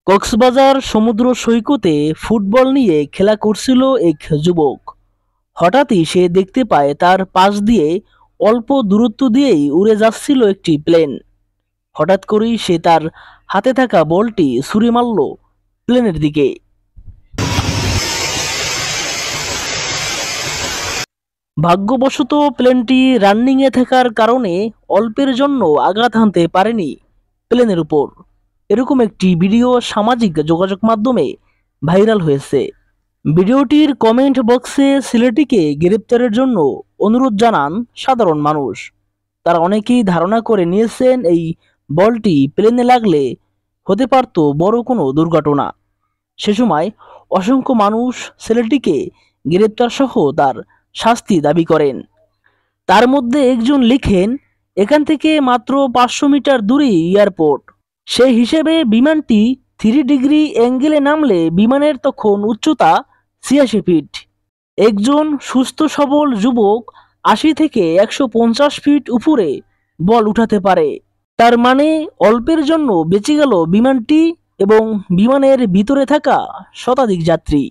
কক্সবাজার সমুদ্র সৈকতে ফুটবল নিয়ে খেলা করছিল এক যুবক। হঠাৎই সে দেখতে পায় তার পাশ দিয়ে অল্প দূরত্ব দিয়েই উড়ে যাচ্ছিল একটি প্লেন। হঠাৎ করেই সে তার হাতে থাকা বলটি ছুঁড়ে মারল প্লেনের দিকে। ভাগ্যবশত প্লেনটি রানিংয়ে থাকার কারণে অল্পের জন্য আঘাত হানতে পারেনি প্লেনের উপর। এরকম একটি ভিডিও সামাজিক যোগাযোগ মাধ্যমে ভাইরাল হয়েছে। ভিডিওটির কমেন্ট বক্সে ছেলেটিকে গ্রেপ্তারের জন্য অনুরোধ জানান সাধারণ মানুষ। তারা অনেকেই ধারণা করে নিয়েছেন এই বলটি প্লেনে লাগলে হতে পারত বড় কোনো দুর্ঘটনা। সে সময় অসংখ্য মানুষ ছেলেটিকে গ্রেপ্তার সহ তার শাস্তি দাবি করেন। তার মধ্যে একজন লিখেন, এখান থেকে মাত্র 500 মিটার দূরেই এয়ারপোর্ট। সেই হিসেবে বিমানটি 3 ডিগ্রি অ্যাঙ্গেলে নামলে বিমানের তখন উচ্চতা 86 ফিট। একজন সুস্থ সবল যুবক 80 থেকে 150 ফিট উপরে বল উঠাতে পারে। তার মানে অল্পের জন্য বেঁচে গেল বিমানটি এবং বিমানের ভিতরে থাকা শতাধিক যাত্রী।